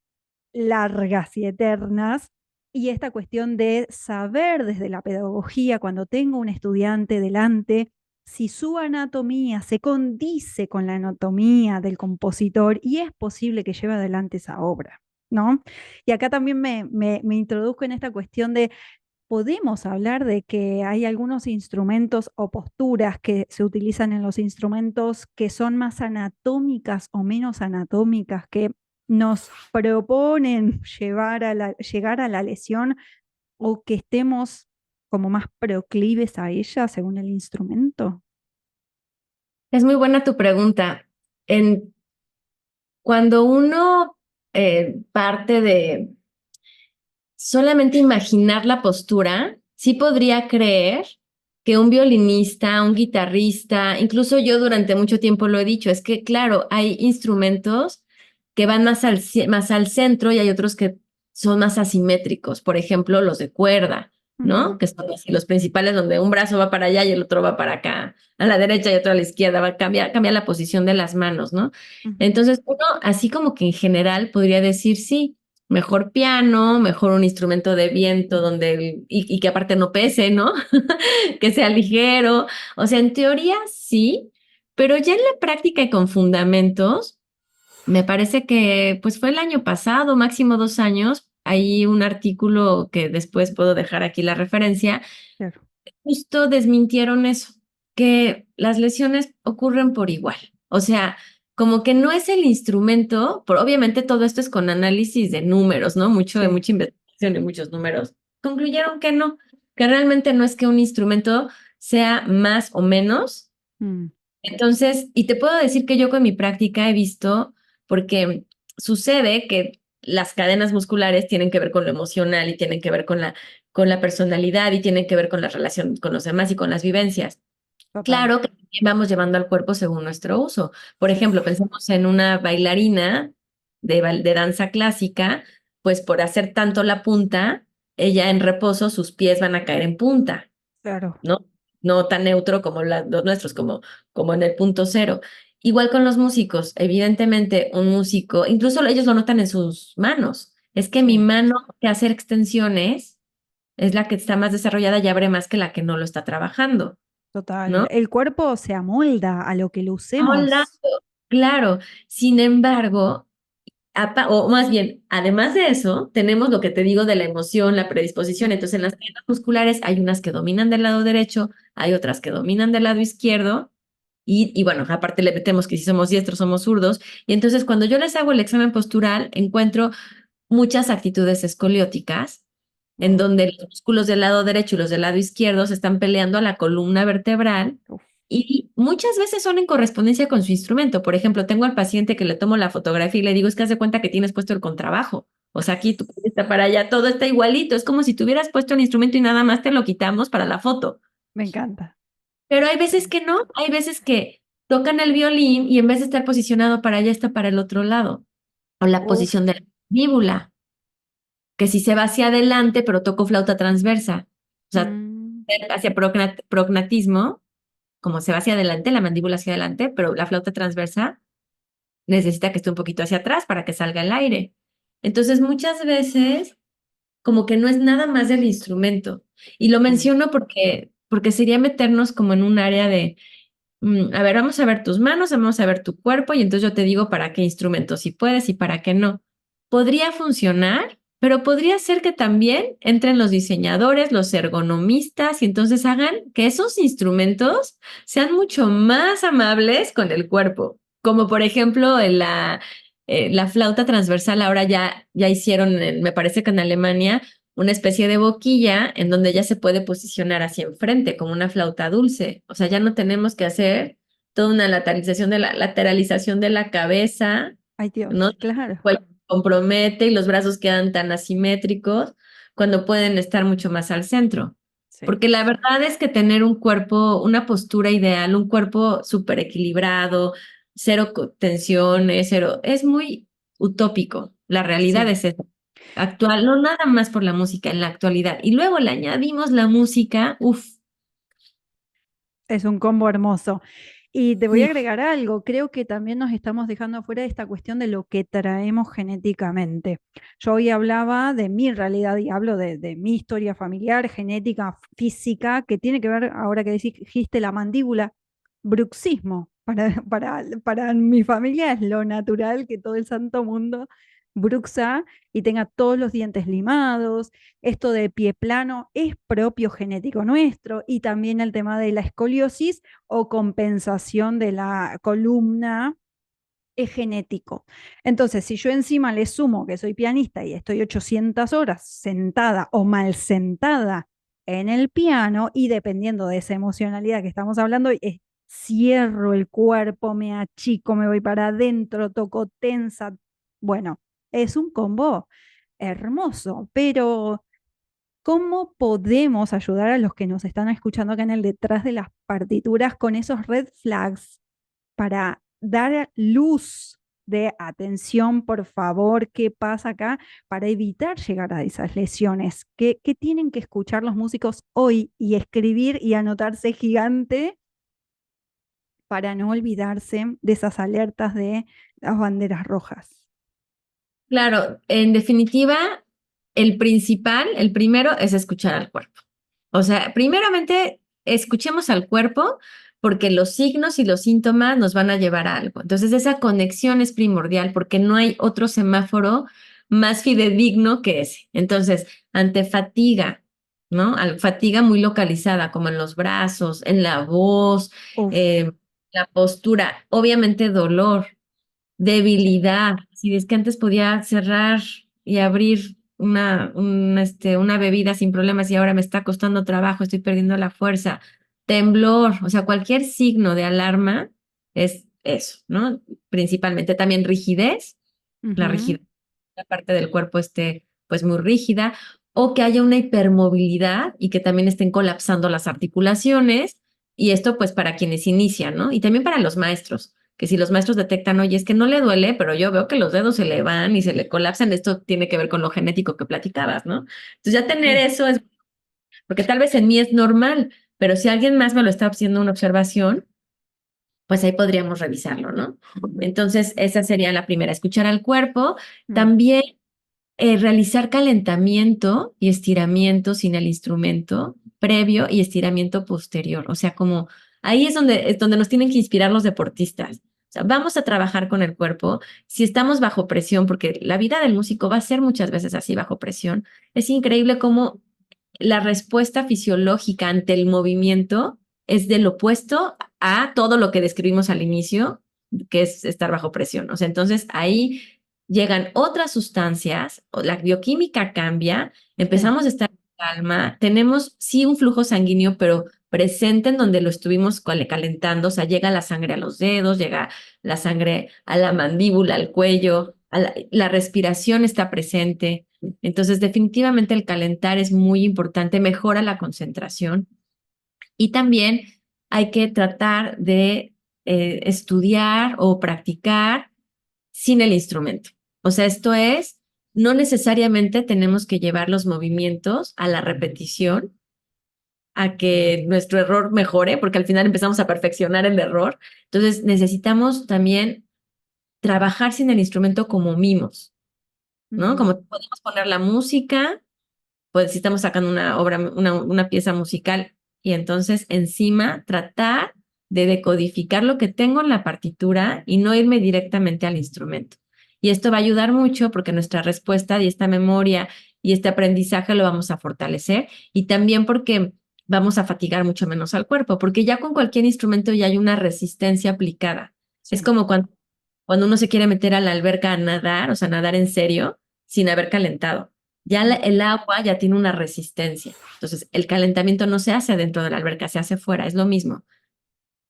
largas y eternas, y esta cuestión de saber desde la pedagogía, cuando tengo un estudiante delante, si su anatomía se condice con la anatomía del compositor y es posible que lleve adelante esa obra, ¿no? Y acá también me introduzco en esta cuestión de podemos hablar de que hay algunos instrumentos o posturas que se utilizan en los instrumentos que son más anatómicas o menos anatómicas, que nos proponen llegar a la lesión o que estemos como más proclives a ella según el instrumento. Es muy buena tu pregunta. En, cuando uno parte de solamente imaginar la postura, sí podría creer que un violinista, un guitarrista, incluso yo durante mucho tiempo lo he dicho, es que claro, hay instrumentos que van más al centro y hay otros que son más asimétricos, por ejemplo, los de cuerda, ¿no? Ujú, Que son así los principales donde un brazo va para allá y el otro va para acá, a la derecha y otro a la izquierda, cambia la posición de las manos, ¿no? ujú. Entonces, uno así como que en general podría decir sí, mejor piano, mejor un instrumento de viento y que aparte no pese, ¿no? Que sea ligero. O sea, en teoría sí, pero ya en la práctica y con fundamentos, me parece que pues fue el año pasado, máximo 2 años, hay un artículo que después puedo dejar aquí la referencia, Claro, justo desmintieron eso, que las lesiones ocurren por igual. O sea, como que no es el instrumento, obviamente todo esto es con análisis de números, ¿no? sí. Mucha investigación y muchos números. Concluyeron que no, que realmente no es que un instrumento sea más o menos. Mm, Entonces, y te puedo decir que yo con mi práctica he visto, porque sucede que las cadenas musculares tienen que ver con lo emocional y tienen que ver con la personalidad y tienen que ver con la relación con los demás y con las vivencias. total. Claro que también vamos llevando al cuerpo según nuestro uso. Por Sí. ejemplo, pensemos en una bailarina de danza clásica, pues por hacer tanto la punta, ella en reposo, sus pies van a caer en punta, Claro, ¿no? No tan neutro como los nuestros, como en el punto cero. Igual con los músicos, evidentemente un músico, incluso ellos lo notan en sus manos. Es que mi sí. mano que hacer extensiones es la que está más desarrollada y abre más que la que no lo está trabajando, Total. ¿no? El cuerpo se amolda a lo que lo Hola, usemos. claro. Sin embargo, o más bien, además de eso, tenemos lo que te digo de la emoción, la predisposición. Entonces, en las cadenas musculares hay unas que dominan del lado derecho, hay otras que dominan del lado izquierdo. Y bueno, aparte le metemos que si somos diestros, somos zurdos. Y entonces, cuando yo les hago el examen postural, encuentro muchas actitudes escolióticas, en Wow. donde los músculos del lado derecho y los del lado izquierdo se están peleando a la columna vertebral Uf, y muchas veces son en correspondencia con su instrumento. Por ejemplo, tengo al paciente que le tomo la fotografía y le digo, es que haz de cuenta que tienes puesto el contrabajo. O sea, aquí tu pie está para allá, todo está igualito. Es como si tuvieras puesto el instrumento y nada más te lo quitamos para la foto. me encanta. Pero hay veces que no, hay veces que tocan el violín y en vez de estar posicionado para allá, está para el otro lado. O la Uf, posición de la mandíbula, que si se va hacia adelante, pero toco flauta transversa. O sea, hacia prognatismo, como se va hacia adelante, la mandíbula hacia adelante, pero la flauta transversa necesita que esté un poquito hacia atrás para que salga el aire. Entonces, muchas veces, como que no es nada más del instrumento. Y lo menciono porque sería meternos como en un área de, a ver, vamos a ver tus manos, vamos a ver tu cuerpo, y entonces yo te digo para qué instrumento sí puedes y para qué no. Podría funcionar, pero podría ser que también entren los diseñadores, los ergonomistas, y entonces hagan que esos instrumentos sean mucho más amables con el cuerpo. Como por ejemplo la flauta transversal, ahora ya hicieron, me parece que en Alemania, una especie de boquilla en donde ya se puede posicionar hacia enfrente, como una flauta dulce. O sea, ya no tenemos que hacer toda una lateralización de la cabeza, Ay, ¿no? Dios, claro. Cual compromete y los brazos quedan tan asimétricos cuando pueden estar mucho más al centro. Sí. Porque la verdad es que tener un cuerpo, una postura ideal, un cuerpo súper equilibrado, cero tensiones, cero, es muy utópico. La realidad Sí. es esa. Actual, no nada más por la música, en la actualidad. Y luego le añadimos la música, uff, Es un combo hermoso. Y te voy a sí, agregar algo, creo que también nos estamos dejando afuera de esta cuestión de lo que traemos genéticamente. Yo hoy hablaba de mi realidad y hablo de mi historia familiar, genética, física, que tiene que ver, ahora que dijiste la mandíbula, bruxismo. Para mi familia es lo natural que todo el santo mundo bruxa y tenga todos los dientes limados. Esto de pie plano es propio genético nuestro y también el tema de la escoliosis o compensación de la columna es genético. Entonces, si yo encima le sumo que soy pianista y estoy 800 horas sentada o mal sentada en el piano y dependiendo de esa emocionalidad que estamos hablando, cierro el cuerpo, me achico, me voy para adentro, toco tensa. Bueno, es un combo hermoso, pero ¿cómo podemos ayudar a los que nos están escuchando acá en el detrás de las partituras con esos red flags para dar luz de atención, por favor, qué pasa acá para evitar llegar a esas lesiones? ¿Qué tienen que escuchar los músicos hoy y escribir y anotarse gigante para no olvidarse de esas alertas de las banderas rojas? claro, en definitiva, el primero es escuchar al cuerpo. O sea, primeramente, escuchemos al cuerpo porque los signos y los síntomas nos van a llevar a algo. Entonces, esa conexión es primordial porque no hay otro semáforo más fidedigno que ese. Entonces, ante fatiga, ¿no? Fatiga muy localizada, como en los brazos, en la voz, Uf, eh, la postura, obviamente dolor, debilidad. Si es que antes podía cerrar y abrir una bebida sin problemas y ahora me está costando trabajo, estoy perdiendo la fuerza. Temblor, o sea, cualquier signo de alarma es eso, ¿no? Principalmente también rigidez, la ujú, rigidez, la parte del cuerpo esté pues muy rígida, o que haya una hipermovilidad y que también estén colapsando las articulaciones, y esto pues para quienes inician, ¿no? Y también para los maestros, que si los maestros detectan, oye, es que no le duele, pero yo veo que los dedos se le van y se le colapsan, esto tiene que ver con lo genético que platicabas, ¿no? Entonces ya tener sí. eso es, porque tal vez en mí es normal, pero si alguien más me lo está haciendo una observación, pues ahí podríamos revisarlo, ¿no? Entonces, esa sería la primera, escuchar al cuerpo. Mm, También realizar calentamiento y estiramiento sin el instrumento previo y estiramiento posterior. O sea, como ahí es donde nos tienen que inspirar los deportistas. O sea, vamos a trabajar con el cuerpo. Si estamos bajo presión, porque la vida del músico va a ser muchas veces así bajo presión, es increíble cómo la respuesta fisiológica ante el movimiento es del opuesto a todo lo que describimos al inicio, que es estar bajo presión. O sea, entonces ahí llegan otras sustancias, la bioquímica cambia, sí. empezamos a estar en calma, tenemos sí un flujo sanguíneo, pero presente en donde lo estuvimos calentando, o sea, llega la sangre a los dedos, llega la sangre a la mandíbula, al cuello, la respiración está presente. Entonces, definitivamente el calentar es muy importante, mejora la concentración y también hay que tratar de estudiar o practicar sin el instrumento. O sea, esto es, no necesariamente tenemos que llevar los movimientos a la repetición, a que nuestro error mejore, porque al final empezamos a perfeccionar el error. Entonces necesitamos también trabajar sin el instrumento como mimos, ¿no? Ujú. Como podemos poner la música, pues si estamos sacando una obra, una pieza musical, y entonces encima tratar de decodificar lo que tengo en la partitura y no irme directamente al instrumento. Y esto va a ayudar mucho porque nuestra respuesta y esta memoria y este aprendizaje lo vamos a fortalecer, y también porque vamos a fatigar mucho menos al cuerpo, porque ya con cualquier instrumento ya hay una resistencia aplicada. Es Sí, como cuando uno se quiere meter a la alberca a nadar, o sea, nadar en serio, sin haber calentado. Ya mm, el agua ya tiene una resistencia. Entonces, el calentamiento no se hace dentro de la alberca, se hace fuera. Es lo mismo.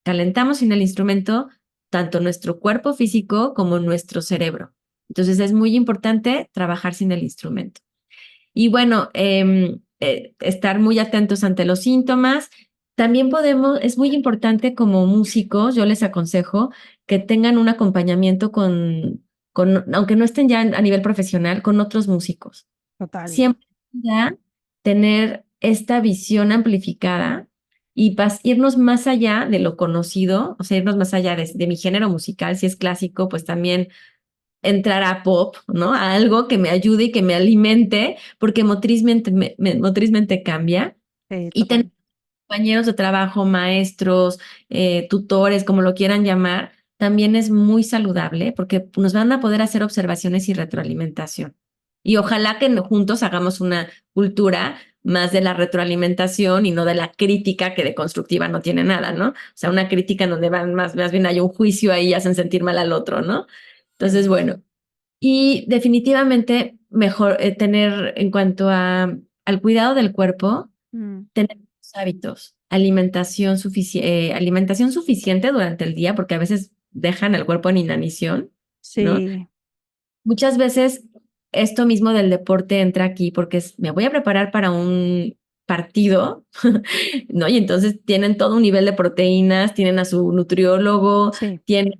Calentamos sin el instrumento tanto nuestro cuerpo físico como nuestro cerebro. Entonces, es muy importante trabajar sin el instrumento. Y bueno, estar muy atentos ante los síntomas. También es muy importante como músicos, yo les aconsejo que tengan un acompañamiento aunque no estén ya a nivel profesional, con otros músicos. total. Siempre ya tener esta visión amplificada y irnos más allá de lo conocido, o sea, irnos más allá de mi género musical, si es clásico, pues también entrar a pop, ¿no? A algo que me ayude y que me alimente, porque motrizmente cambia. Sí, Y tener total. compañeros de trabajo, maestros, tutores, como lo quieran llamar, también es muy saludable porque nos van a poder hacer observaciones y retroalimentación. Y ojalá que juntos hagamos una cultura más de la retroalimentación y no de la crítica, que de constructiva no tiene nada, ¿no? O sea, una crítica en donde más bien hay un juicio ahí y hacen sentir mal al otro, ¿no? Entonces, Sí. bueno, y definitivamente mejor tener en cuanto al cuidado del cuerpo, Mm, tener buenos hábitos, alimentación suficiente durante el día, porque a veces dejan al cuerpo en inanición, ¿no? sí. Muchas veces esto mismo del deporte entra aquí porque me voy a preparar para un partido, ¿no? Y entonces tienen todo un nivel de proteínas, tienen a su nutriólogo, Sí. tienen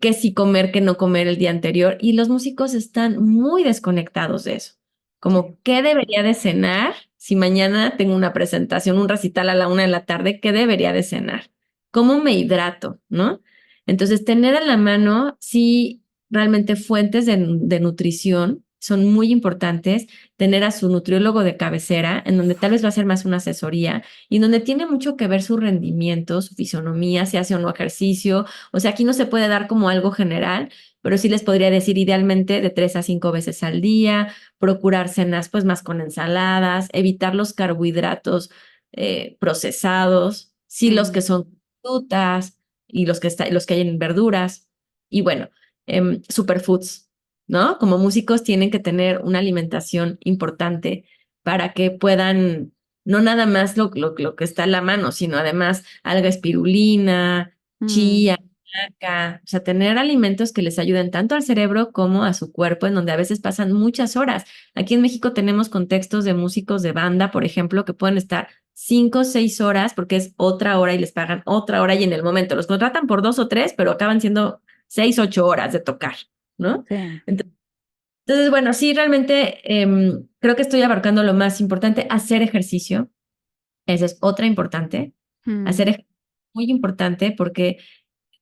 qué sí comer, qué no comer el día anterior, y los músicos están muy desconectados de eso. Sí. Como, ¿qué debería de cenar si mañana tengo una presentación, un recital a la 1 de la tarde? ¿Qué debería de cenar? ¿Cómo me hidrato? ¿No? Entonces, tener a la mano, sí, realmente fuentes de nutrición son muy importantes. Tener a su nutriólogo de cabecera, en donde tal vez va a ser más una asesoría y en donde tiene mucho que ver su rendimiento, su fisonomía, si hace o no ejercicio. O sea, aquí no se puede dar como algo general, pero sí les podría decir idealmente de 3 a 5 veces al día, procurar cenas pues más con ensaladas, evitar los carbohidratos procesados, sí los Mm, que son frutas y los que hay en verduras. Y bueno, superfoods, ¿no? Como músicos tienen que tener una alimentación importante para que puedan no nada más lo que está en la mano, sino además alga espirulina, mm, chía, maca, o sea, tener alimentos que les ayuden tanto al cerebro como a su cuerpo, en donde a veces pasan muchas horas. Aquí en México tenemos contextos de músicos de banda, por ejemplo, que pueden estar 5 o 6 horas porque es otra hora y les pagan otra hora y en el momento los contratan por 2 o 3, pero acaban siendo 6, 8 horas de tocar, ¿no? sí. Entonces, bueno, sí, realmente creo que estoy abarcando lo más importante, hacer ejercicio. Esa es otra importante. Mm, Hacer ejercicio muy importante porque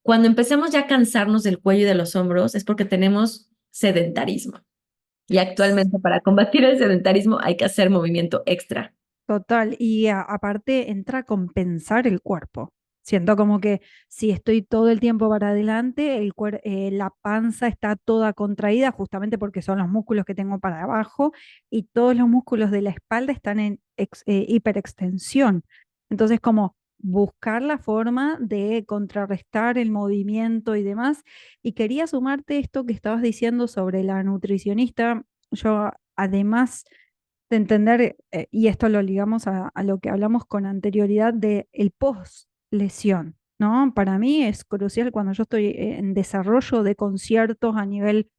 cuando empecemos ya a cansarnos del cuello y de los hombros es porque tenemos sedentarismo. Y actualmente para combatir el sedentarismo hay que hacer movimiento extra. total. Y aparte entra a compensar el cuerpo. Siento como que si estoy todo el tiempo para adelante, la panza está toda contraída justamente porque son los músculos que tengo para abajo y todos los músculos de la espalda están en hiperextensión. Entonces, como buscar la forma de contrarrestar el movimiento y demás. Y quería sumarte esto que estabas diciendo sobre la nutricionista. Yo además de entender, y esto lo ligamos a lo que hablamos con anterioridad de el post lesión, ¿no? Para mí es crucial cuando yo estoy en desarrollo de conciertos a nivel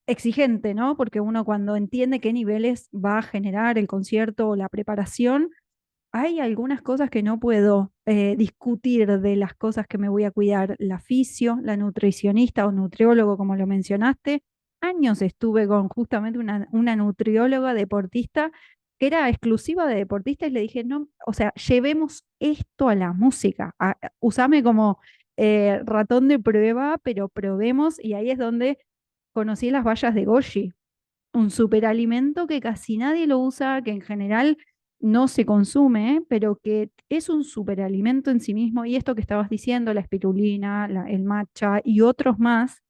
exigente, ¿no? Porque uno cuando entiende qué niveles va a generar el concierto o la preparación, hay algunas cosas que no puedo discutir de las cosas que me voy a cuidar. La fisio, la nutricionista o nutriólogo, como lo mencionaste. Años estuve con justamente una nutrióloga deportista que era exclusiva de deportistas y le dije, no, o sea, llevemos esto a la música, usame como ratón de prueba, pero probemos y ahí es donde conocí las bayas de goji, un superalimento que casi nadie lo usa, que en general no se consume, pero que es un superalimento en sí mismo. Y esto que estabas diciendo, la espirulina, el matcha y otros más,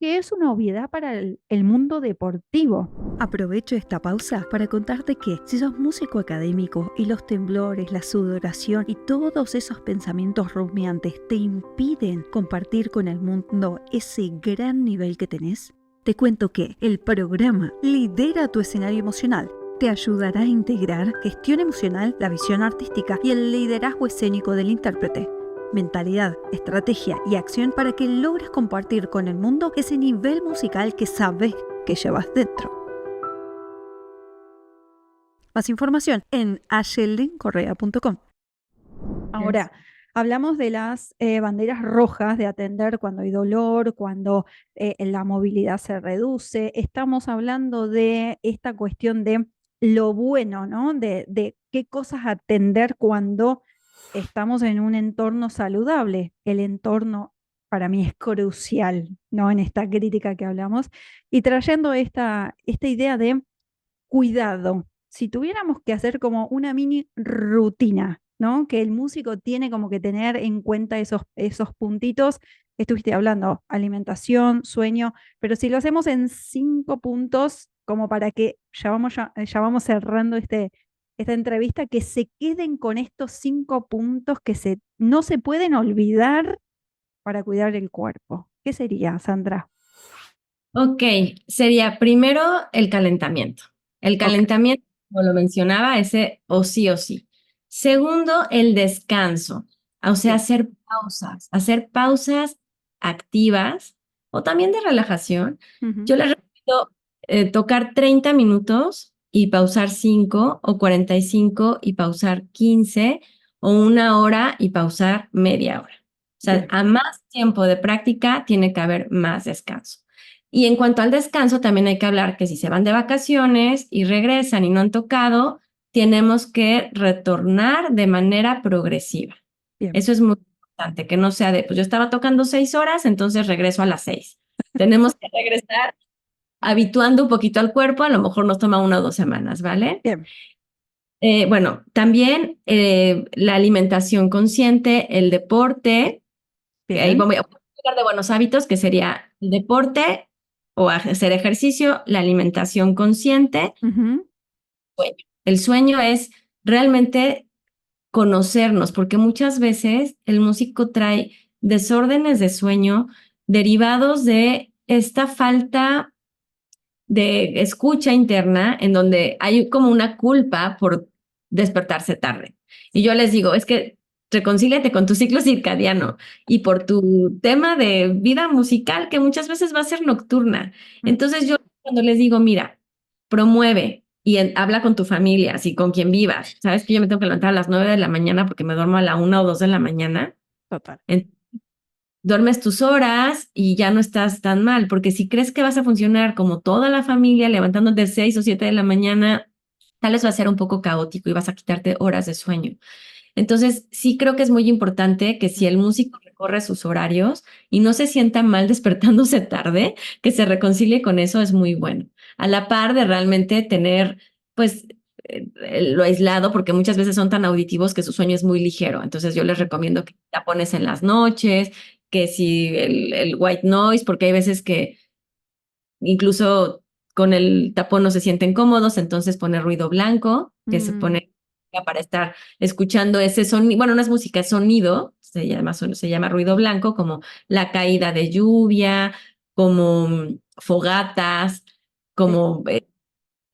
que es una obviedad para el mundo deportivo. Aprovecho esta pausa para contarte que si sos músico académico y los temblores, la sudoración y todos esos pensamientos rumiantes te impiden compartir con el mundo ese gran nivel que tenés, te cuento que el programa Lidera tu escenario emocional te ayudará a integrar gestión emocional, la visión artística y el liderazgo escénico del intérprete. Mentalidad, estrategia y acción para que logres compartir con el mundo ese nivel musical que sabes que llevas dentro. Más información en ayeldencorrea.com. Ahora, hablamos de las banderas rojas de atender cuando hay dolor, cuando la movilidad se reduce. Estamos hablando de esta cuestión de lo bueno, ¿no? De qué cosas atender cuando estamos en un entorno saludable. El entorno para mí es crucial, ¿no? En esta crítica que hablamos. Y trayendo esta idea de cuidado, si tuviéramos que hacer como una mini rutina, ¿no? Que el músico tiene como que tener en cuenta esos puntitos. Estuviste hablando, alimentación, sueño, pero si lo hacemos en 5 puntos, como para que ya vamos cerrando esta entrevista, que se queden con estos 5 puntos que no se pueden olvidar para cuidar el cuerpo. ¿Qué sería, Sandra? Ok, sería primero el calentamiento. El Ok. calentamiento, como lo mencionaba, ese o sí o sí. Segundo, el descanso, o sea, Bien. hacer pausas activas o también de relajación. Ujú. Yo les recomiendo tocar 30 minutos y pausar 5 o 45 y pausar 15 o 1 hora y pausar media hora. O sea, Bien. a más tiempo de práctica tiene que haber más descanso. Y en cuanto al descanso, también hay que hablar que si se van de vacaciones y regresan y no han tocado, tenemos que retornar de manera progresiva. Bien. Eso es muy importante, que no sea de, pues yo estaba tocando 6 horas, entonces regreso a las 6. Tenemos que regresar habituando un poquito al cuerpo, a lo mejor nos toma 1 o 2 semanas, ¿vale? Bien. Bueno, también la alimentación consciente, el deporte, que ahí Bien. voy a hablar de buenos hábitos, que sería el deporte o hacer ejercicio, la alimentación consciente, Ujú. sueño. El sueño es realmente conocernos, porque muchas veces el músico trae desórdenes de sueño derivados de esta falta de escucha interna en donde hay como una culpa por despertarse tarde. Y yo les digo, es que reconcíliate con tu ciclo circadiano y por tu tema de vida musical que muchas veces va a ser nocturna. Mm. Entonces yo cuando les digo, mira, promueve y habla con tu familia, así con quien vivas. Sabes que yo me tengo que levantar a las 9 de la mañana porque me duermo a la 1 o 2 de la mañana. Total. Duermes tus horas y ya no estás tan mal, porque si crees que vas a funcionar como toda la familia, levantándote 6 o 7 de la mañana, tal vez va a ser un poco caótico y vas a quitarte horas de sueño. Entonces, sí creo que es muy importante que si Mm. el músico recorre sus horarios y no se sienta mal despertándose tarde, que se reconcilie con eso es muy bueno. A la par de realmente tener, pues, lo aislado, porque muchas veces son tan auditivos que su sueño es muy ligero. Entonces, yo les recomiendo que la pones en las noches, que si el white noise, porque hay veces que incluso con el tapón no se sienten cómodos, entonces pone ruido blanco, que se Mm. pone para estar escuchando ese sonido, bueno, no es música, es sonido, se llama ruido blanco, como la caída de lluvia, como fogatas, Sí. como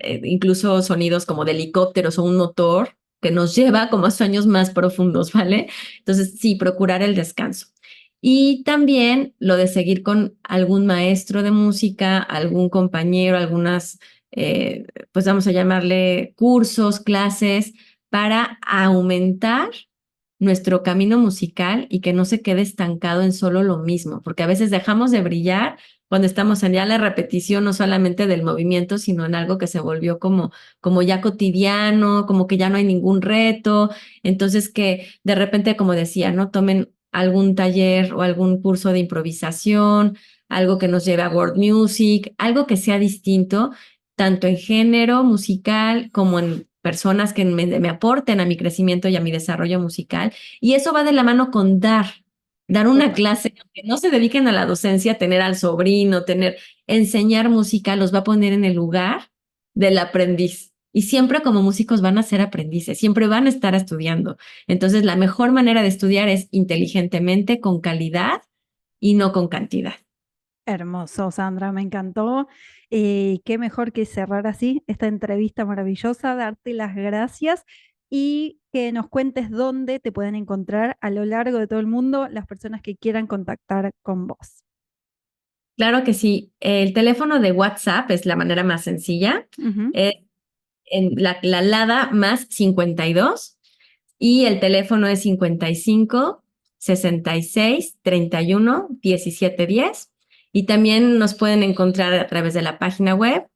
incluso sonidos como de helicópteros o un motor que nos lleva como a sueños más profundos, ¿vale? Entonces, sí, procurar el descanso. Y también lo de seguir con algún maestro de música, algún compañero, algunas, pues vamos a llamarle cursos, clases, para aumentar nuestro camino musical y que no se quede estancado en solo lo mismo, porque a veces dejamos de brillar cuando estamos en ya la repetición, no solamente del movimiento, sino en algo que se volvió como ya cotidiano, como que ya no hay ningún reto. Entonces que de repente, como decía, ¿no? Tomen algún taller o algún curso de improvisación, algo que nos lleve a world music, algo que sea distinto, tanto en género musical como en personas que me aporten a mi crecimiento y a mi desarrollo musical. Y eso va de la mano con dar una clase, aunque no se dediquen a la docencia, tener al sobrino, enseñar música, los va a poner en el lugar del aprendiz. Y siempre como músicos van a ser aprendices, siempre van a estar estudiando. Entonces, la mejor manera de estudiar es inteligentemente, con calidad y no con cantidad. Hermoso, Sandra, me encantó. Qué mejor que cerrar así esta entrevista maravillosa, darte las gracias y que nos cuentes dónde te pueden encontrar a lo largo de todo el mundo las personas que quieran contactar con vos. Claro que sí. El teléfono de WhatsApp es la manera más sencilla. Ujú. En la LADA más 52 y el teléfono es 55 66 31 17 10. Y también nos pueden encontrar a través de la página web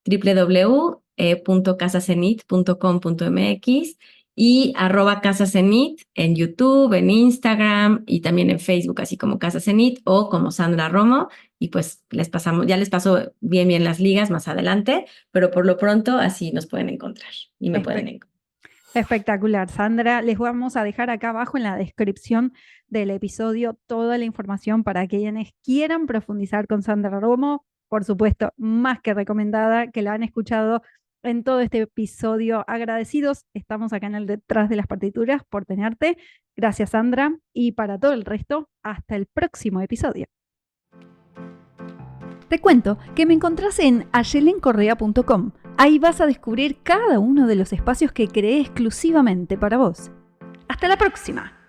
www.casacenit.com.mx y @casacenit en YouTube, en Instagram y también en Facebook, así como Casa Cenit o como Sandra Romo. Y pues ya les paso bien las ligas más adelante, pero por lo pronto así nos pueden encontrar y me pueden encontrar. Espectacular, Sandra. Les vamos a dejar acá abajo en la descripción del episodio toda la información para quienes quieran profundizar con Sandra Romo. Por supuesto, más que recomendada, que la han escuchado en todo este episodio. Agradecidos, estamos acá en el Detrás de las Partituras por tenerte. Gracias, Sandra. Y para todo el resto, hasta el próximo episodio. Te cuento que me encontrás en ayelencorrea.com. Ahí vas a descubrir cada uno de los espacios que creé exclusivamente para vos. ¡Hasta la próxima!